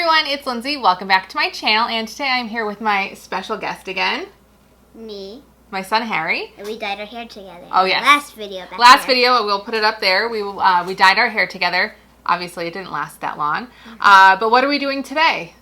everyone, it's Lindsay. Welcome back to my channel, and today I'm here with my special guest again. Me. My son Harry. And we dyed our hair together. Oh yes. Last video. Video, we'll put it up there. We dyed our hair together. Obviously, it didn't last that long. But what are we doing today?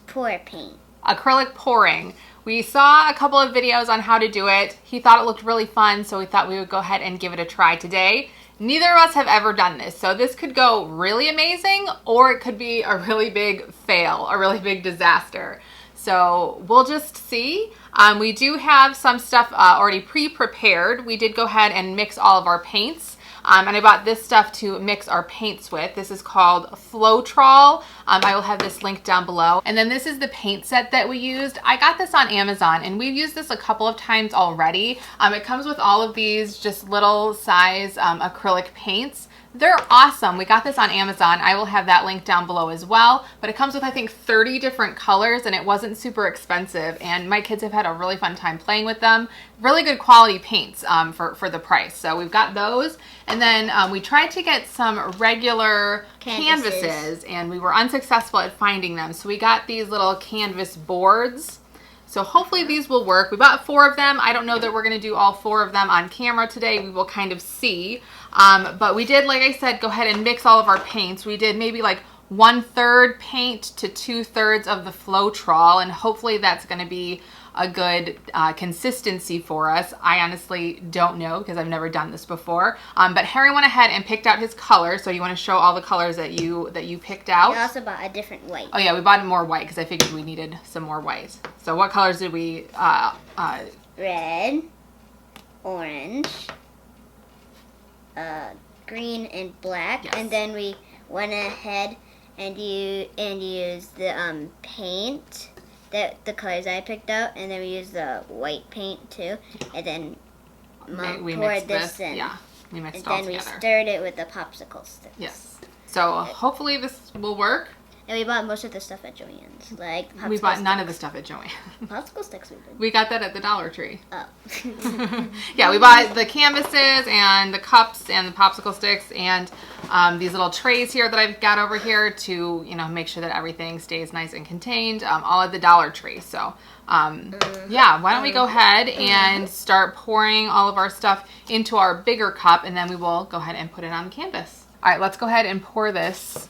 Pour paint. Acrylic pouring. We saw a couple of videos on how to do it. He thought it looked really fun, so we thought we would go ahead and give it a try today. Neither of us have ever done this, so this could go really amazing, or it could be a really big fail, a really big disaster. So we'll just see. We do have some stuff already pre-prepared. We did go ahead and mix all of our paints. And I bought this stuff to mix our paints with. This is called Floetrol. I will have this linked down below. And then this is the paint set that we used. I got this on Amazon, and we've used this a couple of times already. It comes with all of these just little size acrylic paints. They're awesome. We got this on Amazon. I will have that linked down below as well. But it comes with, I think, 30 different colors, and it wasn't super expensive. And my kids have had a really fun time playing with them. Really good quality paints for the price. So we've got those. And then we tried to get some regular canvases, and we were unsuccessful at finding them. So we got these little canvas boards. So hopefully these will work. We bought 4 of them. I don't know that we're going to do all 4 of them on camera today. We will kind of see. But we did, like I said, go ahead and mix all of our paints. We did maybe like 1/3 paint to 2/3 of the Floetrol, and hopefully that's going to be a good consistency for us. I honestly don't know because I've never done this before. But Harry went ahead and picked out his colors. So you want to show all the colors that you picked out? We also bought a different white. Oh yeah, we bought more white because I figured we needed some more white. So what colors did we? Red, orange, green, and black. Yes. And then we went ahead and used the paint. The colors I picked out, and then we used the white paint too, and then we poured mixed this in. Yeah, we mixed and it all then together. we stirred it with the popsicle sticks. Yes. So hopefully this will work. And we bought most of the stuff at Joann's, like popsicle We bought sticks. none of the stuff at Joanne. Popsicle sticks we did. We got that at the Dollar Tree. Oh. Yeah, we bought the canvases and the cups and the popsicle sticks and these little trays here that I've got over here to, make sure that everything stays nice and contained, all at the Dollar Tree. So, yeah, why don't we go ahead and start pouring all of our stuff into our bigger cup, and then we will go ahead and put it on the canvas. All right, let's go ahead and pour this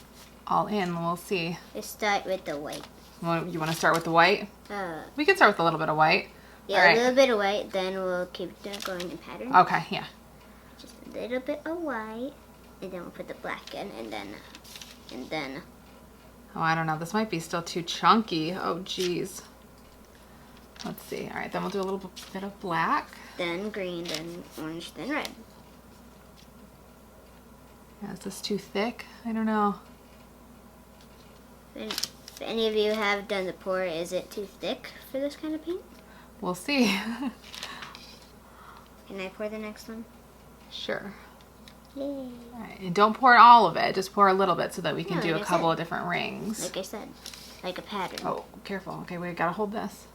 all in, and we'll see. Let's start with the white. You want to start with the white? We We can start with a little bit of white. Yeah, right. A little bit of white, then we'll keep going in pattern. Okay, yeah. Just a little bit of white, and then we'll put the black in, and then. Oh, I don't know. This might be still too chunky. Oh, geez. Let's see. All right, then we'll do a little bit of black. Then green, then orange, then red. Yeah, is this too thick? I don't know. If any of you have done the pour, is it too thick for this kind of paint? We'll see. Can I pour the next one? Sure. Yay. All right, and don't pour all of it. Just pour a little bit so that we can do like a I couple said. of different rings. Like I said, like a pattern. Oh, careful. Okay, we gotta hold this.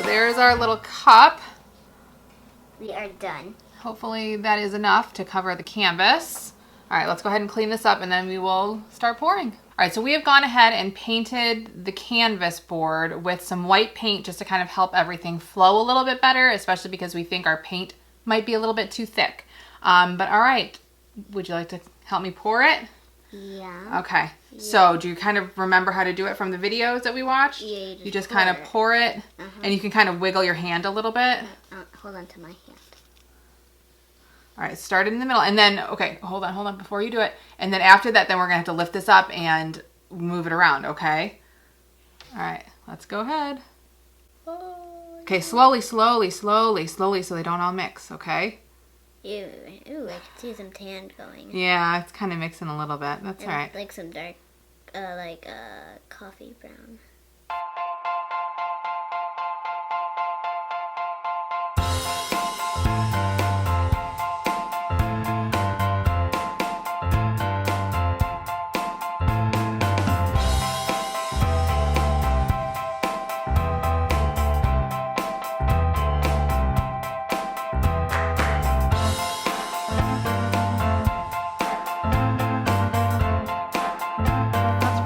There's our little cup. We are done. Hopefully that is enough to cover the canvas. All right, let's go ahead and clean this up, and then we will start pouring. All right, so we have gone ahead and painted the canvas board with some white paint just to kind of help everything flow a little bit better, especially because we think our paint might be a little bit too thick. But all right, would you like to help me pour it? Yeah. Okay. Yeah. So do you kind of remember how to do it from the videos that we watched? Yeah, you just kind of pour it, and you can kind of wiggle your hand a little bit. Hold on to my hand. All right, start it in the middle, and then, okay, hold on before you do it. And then after that, then we're gonna have to lift this up and move it around, okay? All right, let's go ahead. Oh, Okay, slowly, slowly, slowly, slowly, so they don't all mix, okay? Ew, ooh, I can see some tan going. Yeah, it's kind of mixing a little bit. That's And all right. like some dark, coffee brown.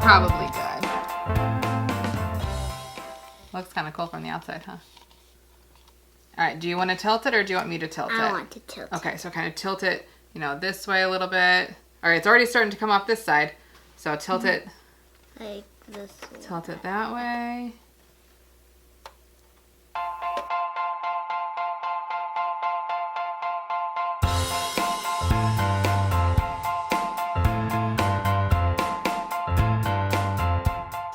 Probably good. Looks kind of cool from the outside, huh? All right, do you want to tilt it or do you want me to tilt it? I want to tilt it. Okay, so kind of tilt it, this way a little bit. All right, it's already starting to come off this side. So tilt it. Like this way. Tilt it that way.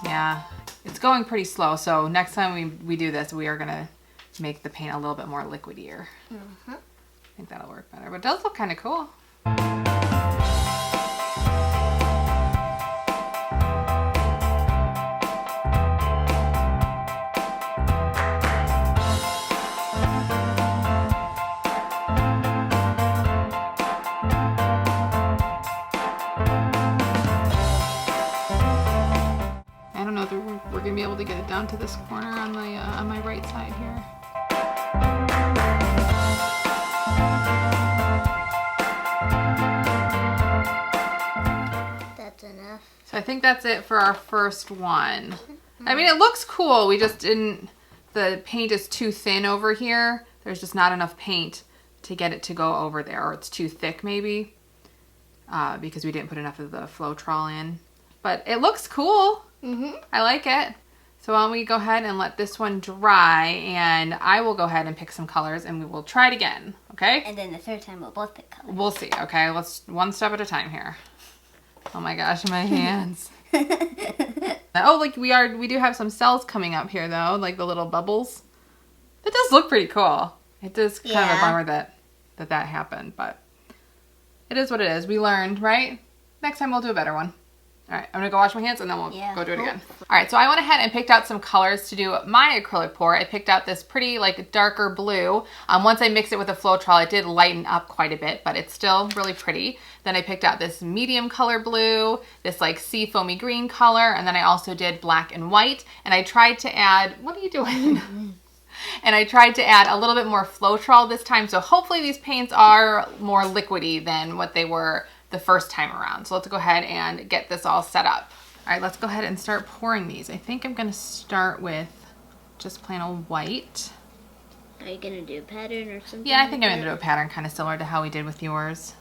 Yeah, it's going pretty slow, so next time we do this, we are going to make the paint a little bit more liquidier. I think that'll work better, but it does look kind of cool. I don't know if we're gonna be able to get it down to this corner on the on my right side here. That's enough. So I think that's it for our first one. I mean, it looks cool. We just didn't. The paint is too thin over here. There's just not enough paint to get it to go over there, or it's too thick maybe, because we didn't put enough of the Floetrol in. But it looks cool. I like it. So why don't we go ahead and let this one dry, and I will go ahead and pick some colors, and we will try it again, okay? And then the third time we'll both pick colors. We'll see, okay? Let's one step at a time here. Oh my gosh, my hands. Oh, like we do have some cells coming up here though, like the little bubbles. It does look pretty cool. It does kind of a bummer that happened, but it is what it is. We learned, right? Next time we'll do a better one. All right, I'm gonna go wash my hands and then we'll go do it again. All right, so I went ahead and picked out some colors to do my acrylic pour. I picked out this pretty like darker blue. Once I mixed it with the Floetrol, it did lighten up quite a bit, but it's still really pretty. Then I picked out this medium color blue, this like sea foamy green color, and then I also did black and white. And I tried to add, what are you doing? And I tried to add a little bit more Floetrol this time, so hopefully these paints are more liquidy than what they were the first time around. So let's go ahead and get this all set up. All right, let's go ahead and start pouring these. I think I'm gonna start with just plain old white. Are you gonna do a pattern or something? Yeah, I think I'm gonna do a pattern kind of similar to how we did with yours.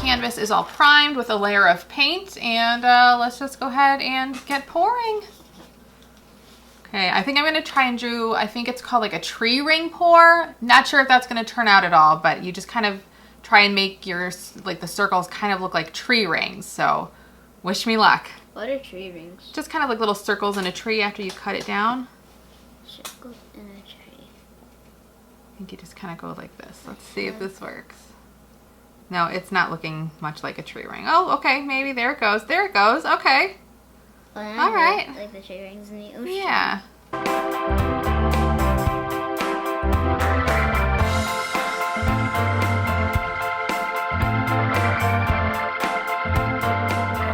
Canvas is all primed with a layer of paint, and let's just go ahead and get pouring. Okay, I think I'm gonna try and do, I think it's called like a tree ring pour. Not sure if that's gonna turn out at all, but you just kind of try and make your, like the circles kind of look like tree rings. So wish me luck. What are tree rings? Just kind of like little circles in a tree after you cut it down. Circles in a tree. I think you just kind of go like this. Let's see if this works. No, it's not looking much like a tree ring. Oh, okay, maybe there it goes. There it goes. Okay. Well, all right. Like the tree rings in the ocean. Yeah. I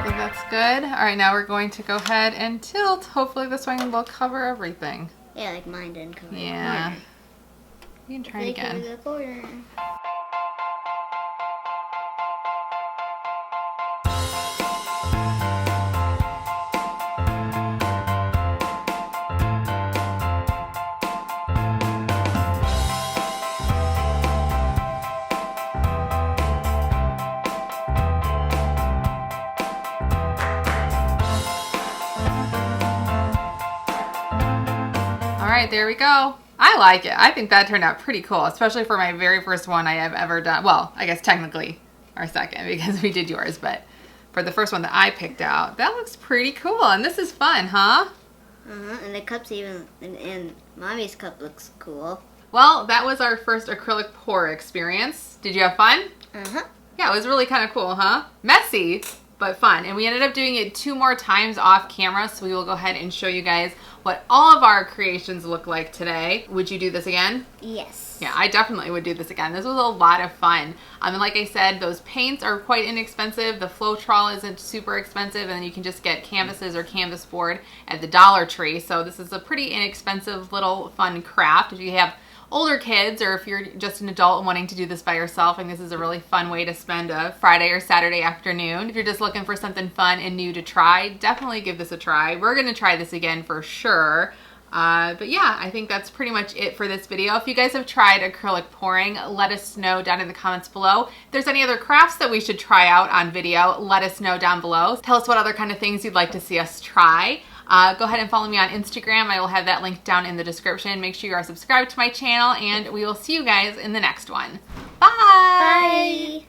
think that's good. All right, now we're going to go ahead and tilt. Hopefully this one will cover everything. Yeah, like mine didn't cover the Yeah. corner. You can try it again. Cover the corner. right, there we go. I like it. I think that turned out pretty cool, especially for my very first one I have ever done. Well, I guess technically our second because we did yours, but for the first one that I picked out, that looks pretty cool. And this is fun, huh? And the cups even, and Mommy's cup looks cool. Well, that was our first acrylic pour experience. Did you have fun? Yeah, it was really kind of cool, huh? Messy, but fun. And we ended up doing it 2 more times off camera, so we will go ahead and show you guys what all of our creations look like today. Would you do this again? Yes. Yeah, I definitely would do this again. This was a lot of fun. And like I said, those paints are quite inexpensive. The Floetrol isn't super expensive, and you can just get canvases or canvas board at the Dollar Tree. So this is a pretty inexpensive little fun craft. If you have older kids, or if you're just an adult and wanting to do this by yourself, and this is a really fun way to spend a Friday or Saturday afternoon. If you're just looking for something fun and new to try, definitely give this a try. We're going to try this again for sure. But yeah, I think that's pretty much it for this video. If you guys have tried acrylic pouring, let us know down in the comments below. If there's any other crafts that we should try out on video, let us know down below. Tell us what other kind of things you'd like to see us try. Go ahead and follow me on Instagram. I will have that link down in the description. Make sure you are subscribed to my channel, and we will see you guys in the next one. Bye! Bye!